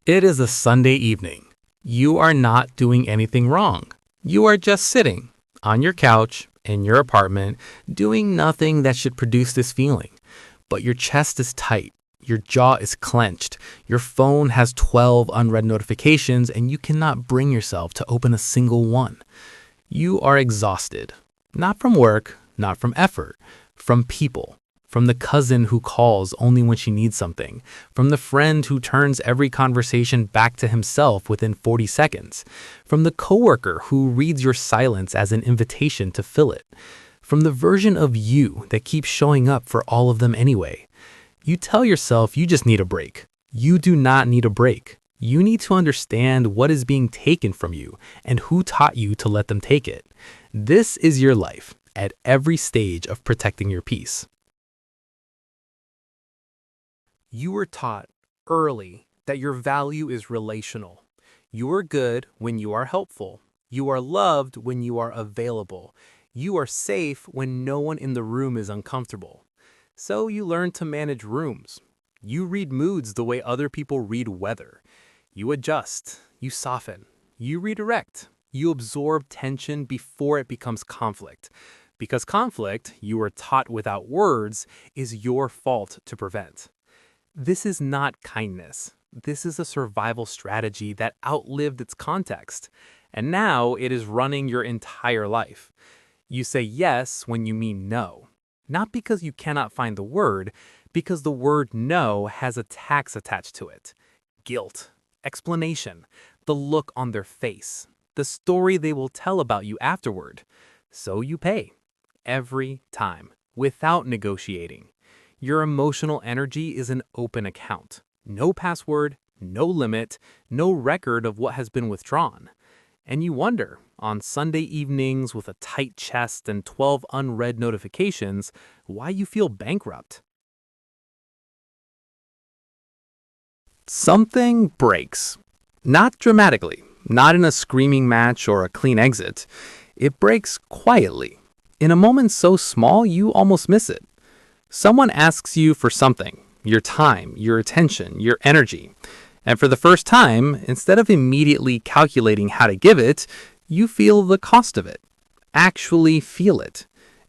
It is a Sunday evening. You are not doing anything wrong. You are just sitting on your couch in your apartment, doing nothing that should produce this feeling. But your chest is tight. Your jaw is clenched. Your phone has 12 unread notifications, and you cannot bring yourself to open a single one. You are exhausted. Not from work, not from effort, from people. From the cousin who calls only when she needs something, from the friend who turns every conversation back to himself within 40 seconds, from the coworker who reads your silence as an invitation to fill it, from the version of you that keeps showing up for all of them anyway. You tell yourself you just need a break. You do not need a break. You need to understand what is being taken from you and who taught you to let them take it. This is your life at every stage of protecting your peace. You were taught early that your value is relational. You are good when you are helpful. You are loved when you are available. You are safe when no one in the room is uncomfortable. So you learn to manage rooms. You read moods the way other people read weather. You adjust. You soften. You redirect. You absorb tension before it becomes conflict. Because conflict, you were taught without words, is your fault to prevent. This is not kindness. This is a survival strategy that outlived its context, and now it is running your entire life. You say yes when you mean no, not because you cannot find the word, because the word no has a tax attached to it. Guilt, explanation, the look on their face, the story they will tell about you afterward. So you pay, every time, without negotiating. Your emotional energy is an open account. No password, no limit, no record of what has been withdrawn. And you wonder, on Sunday evenings with a tight chest and 12 unread notifications, why you feel bankrupt. Something breaks. Not dramatically, not in a screaming match or a clean exit. It breaks quietly, in a moment so small you almost miss it. Someone asks you for something, your time, your attention, your energy. And for the first time, instead of immediately calculating how to give it, you feel the cost of it. Actually feel it.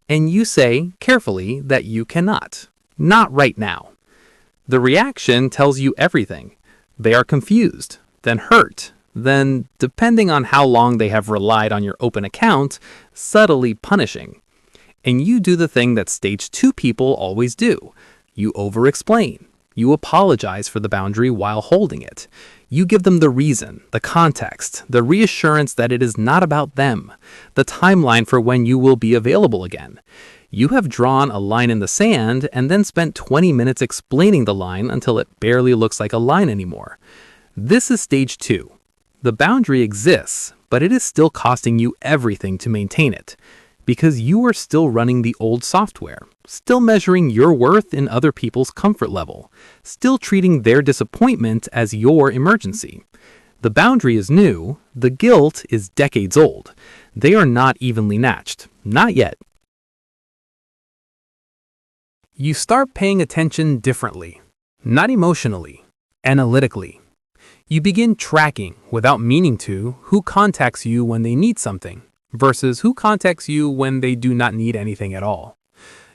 And you say, carefully, that you cannot. Not right now. The reaction tells you everything. They are confused, then hurt, then, depending on how long they have relied on your open account, subtly punishing. And you do the thing that stage 2 people always do. You over-explain. You apologize for the boundary while holding it. You give them the reason, the context, the reassurance that it is not about them, the timeline for when you will be available again. You have drawn a line in the sand and then spent 20 minutes explaining the line until it barely looks like a line anymore. This is stage 2. The boundary exists, but it is still costing you everything to maintain it. Because you are still running the old software, still measuring your worth in other people's comfort level, still treating their disappointment as your emergency. The boundary is new, the guilt is decades old. They are not evenly matched, not yet. You start paying attention differently, not emotionally, analytically. You begin tracking, without meaning to, who contacts you when they need something, versus who contacts you when they do not need anything at all.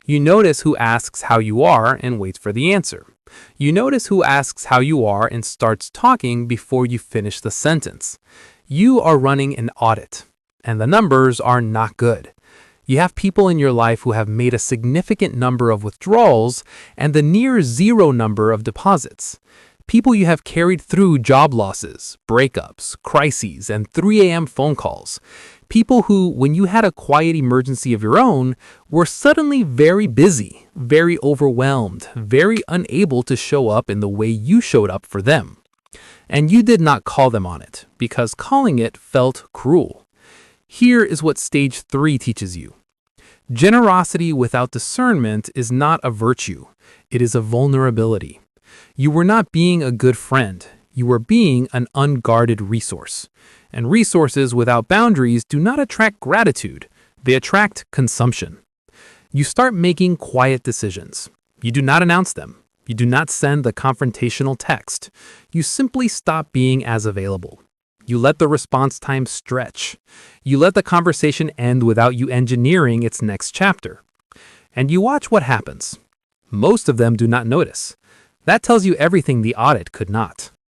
You notice who asks how you are and waits for the answer. You notice who asks how you are and starts talking before you finish the sentence. You are running an audit, and the numbers are not good. You have people in your life who have made a significant number of withdrawals and the near zero number of deposits. People you have carried through job losses, breakups, crises, and 3 a.m. phone calls. People who, when you had a quiet emergency of your own, were suddenly very busy, very overwhelmed, very unable to show up in the way you showed up for them. And you did not call them on it, because calling it felt cruel. Here is what stage 3 teaches you. Generosity without discernment is not a virtue. It is a vulnerability. You were not being a good friend. You were being an unguarded resource. And resources without boundaries do not attract gratitude. They attract consumption. You start making quiet decisions. You do not announce them. You do not send the confrontational text. You simply stop being as available. You let the response time stretch. You let the conversation end without you engineering its next chapter. And you watch what happens. Most of them do not notice. That tells you everything the audit could not.